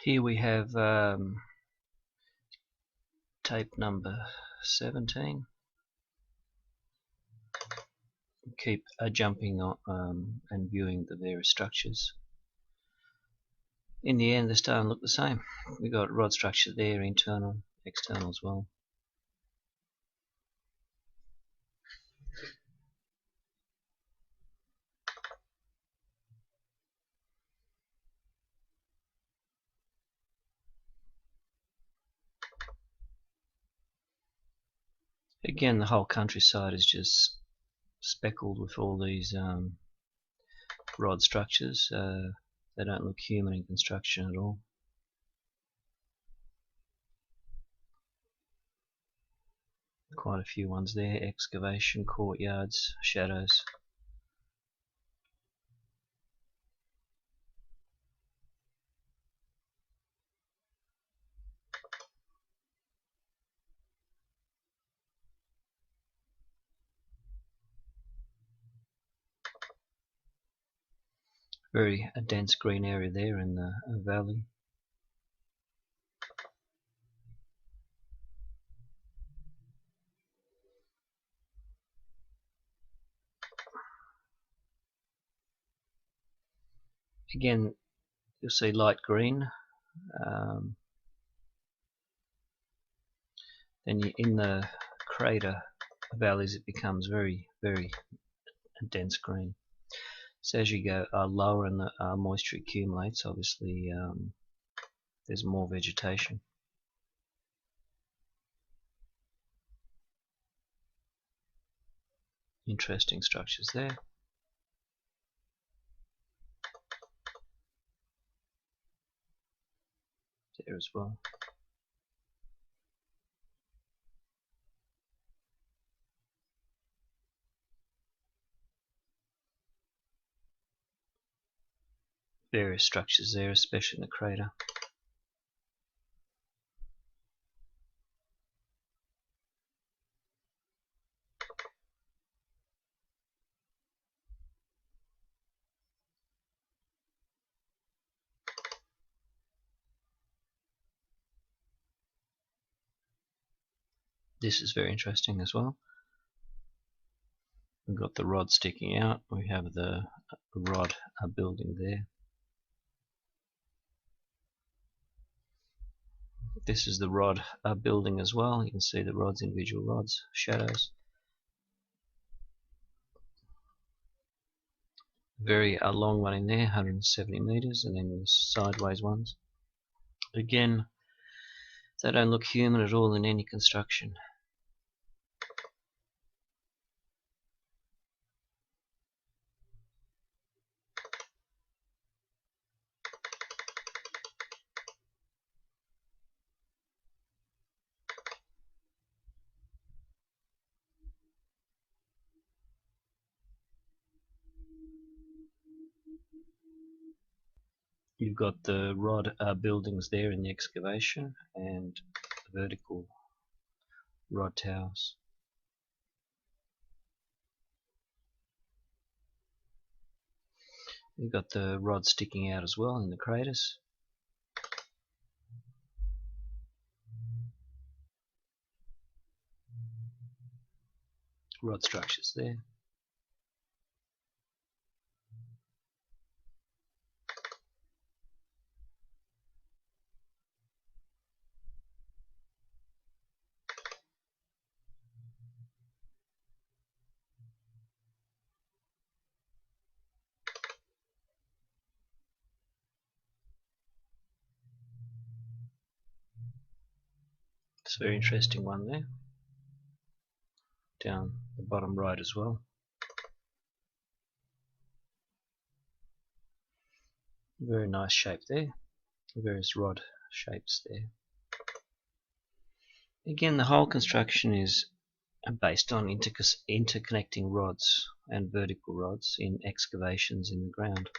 Here we have tape number 17. Keep jumping on and viewing the various structures. In the end, they're starting to look the same. We've got rod structure there, internal, external as well. Again, the whole countryside is just speckled with all these rod structures. They don't look human in construction at all. Quite a few ones there. Excavation, courtyards, shadows. Very a dense green area there in the valley. Again, you'll see light green. Then in the crater valleys it becomes very dense green. So as you go lower and the moisture accumulates, obviously there's more vegetation. Interesting structures there. There as well. Various structures there, especially in the crater. This is very interesting as well. We've got the rod sticking out. We have the rod building there. This is the rod building as well. You can see the rods, individual rods, shadows. Very long one in there, 170 meters, and then the sideways ones. Again, they don't look human at all in any construction. You've got the rod buildings there in the excavation and vertical rod towers. You've got the rod sticking out as well in the craters. Rod structures there. It's a very interesting one there. Down the bottom right as well. Very nice shape there. Various rod shapes there. Again, the whole construction is based on interconnecting rods and vertical rods in excavations in the ground.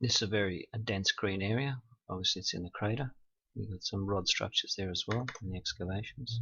This is a very dense green area. Obviously it's in the crater. You've got some rod structures there as well in the excavations.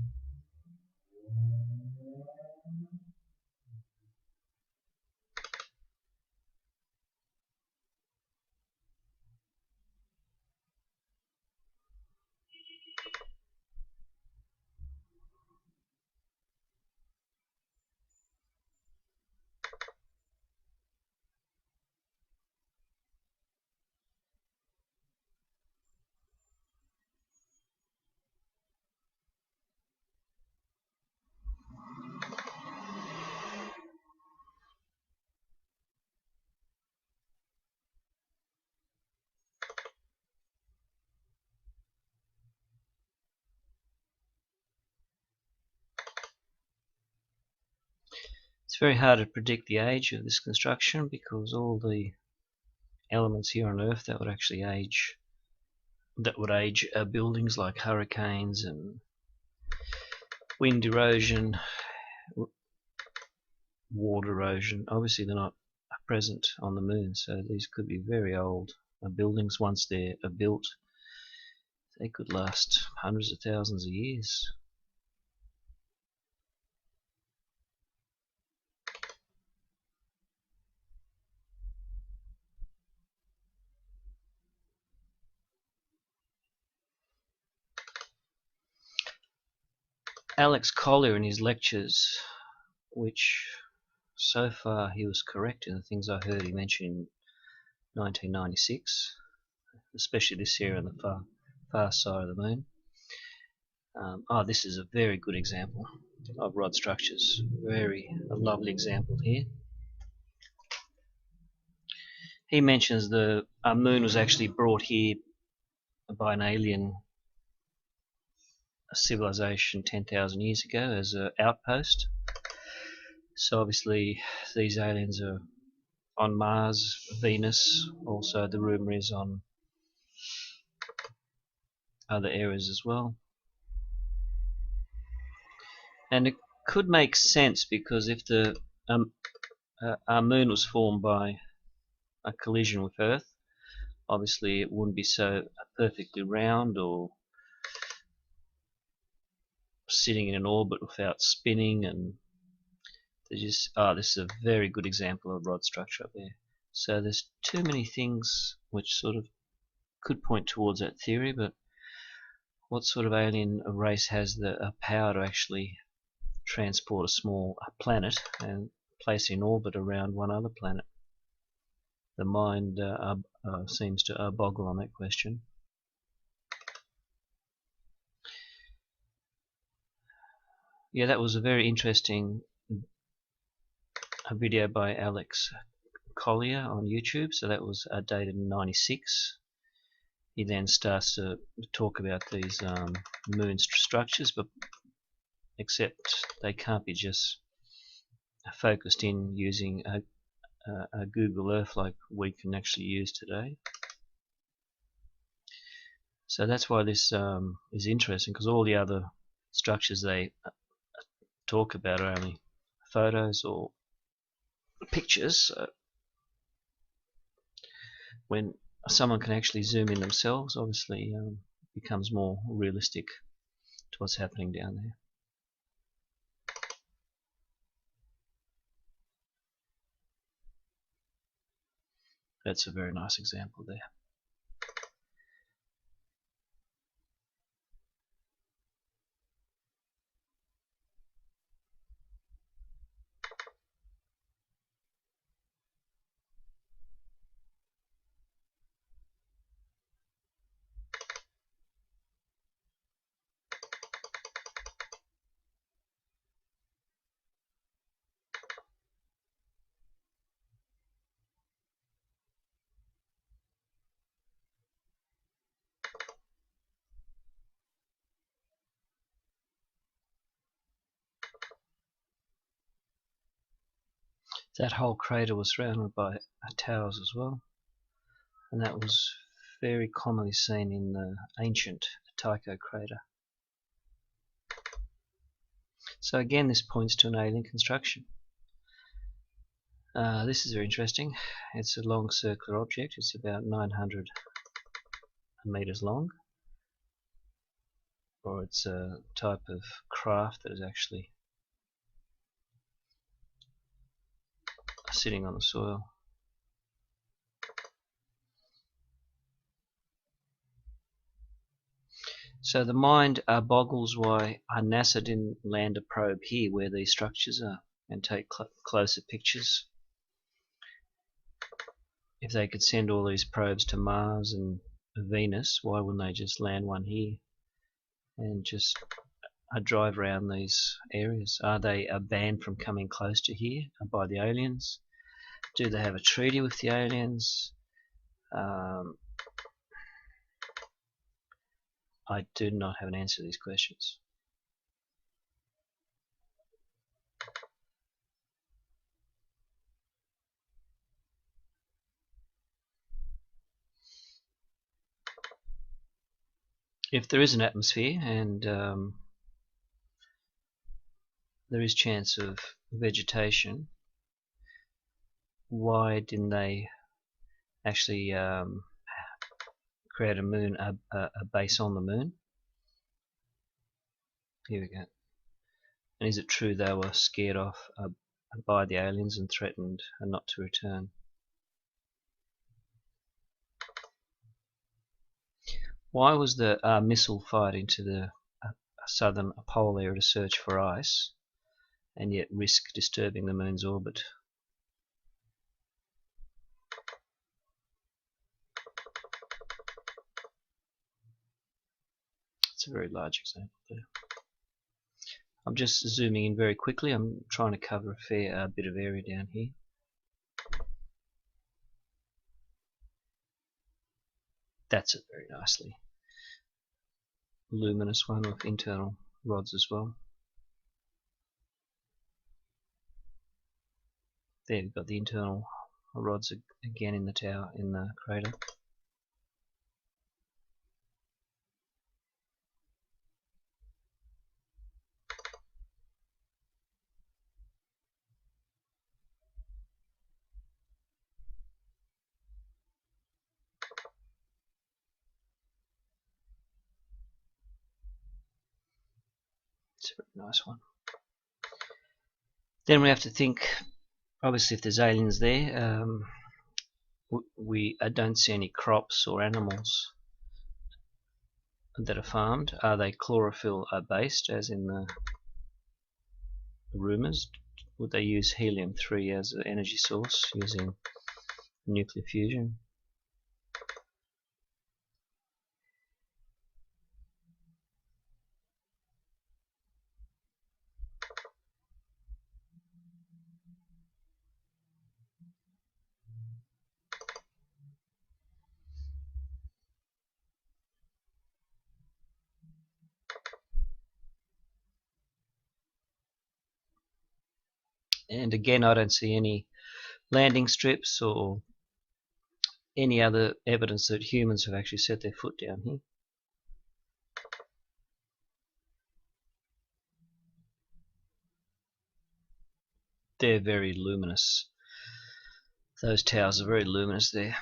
It's very hard to predict the age of this construction because all the elements here on Earth that would actually age, buildings like hurricanes and wind erosion, water erosion. Obviously they're not present on the moon, so these could be very old buildings. Once they're built, they could last hundreds of thousands of years. Alex Collier in his lectures, which so far he was correct in the things I heard he mentioned in 1996, especially this area on the far side of the moon. This is a very good example of rod structures. A lovely example here. He mentions our moon was actually brought here by an alien civilization 10,000 years ago as an outpost. So obviously these aliens are on Mars, Venus, also the rumour is on other areas as well. And it could make sense because if our moon was formed by a collision with Earth, obviously it wouldn't be so perfectly round or sitting in an orbit without spinning, and this is a very good example of rod structure up there. So there's too many things which sort of could point towards that theory, but what sort of alien race has the power to actually transport a small planet and place it in orbit around one other planet? The mind seems to boggle on that question. Yeah, that was a very interesting video by Alex Collier on YouTube. So that was dated in '96. He then starts to talk about these moon structures, but except they can't be just focused in using a Google Earth like we can actually use today. So that's why this is interesting, because all the other structures they talk about are only photos or pictures. So when someone can actually zoom in themselves, obviously it becomes more realistic to what's happening down there. That's a very nice example there. That whole crater was surrounded by towers as well, and that was very commonly seen in the ancient Tycho crater. So again, this points to an alien construction. This is very interesting. It's a long circular object. It's about 900 meters long, or it's a type of craft that is actually sitting on the soil. So the mind boggles why NASA didn't land a probe here where these structures are and take closer pictures. If they could send all these probes to Mars and Venus, why wouldn't they just land one here and just drive around these areas? Are they banned from coming close to here by the aliens? Do they have a treaty with the aliens? I do not have an answer to these questions. If there is an atmosphere and there is chance of vegetation, why didn't they actually create a moon, a base on the moon? Here we go. And is it true they were scared off by the aliens and threatened not to return? Why was the missile fired into the southern pole area to search for ice and yet risk disturbing the moon's orbit? It's a very large example there. I'm just zooming in very quickly. I'm trying to cover a fair bit of area down here. That's it very nicely. Luminous one with internal rods as well. There we've got the internal rods again in the tower, in the crater. It's a very nice one. Then we have to think, obviously if there's aliens there, we don't see any crops or animals that are farmed. Are they chlorophyll based, as in the rumours? Would they use helium-3 as an energy source using nuclear fusion? And again, I don't see any landing strips or any other evidence that humans have actually set their foot down here. They're very luminous. Those towers are very luminous there.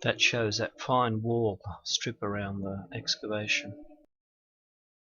That shows that fine wall strip around the excavation.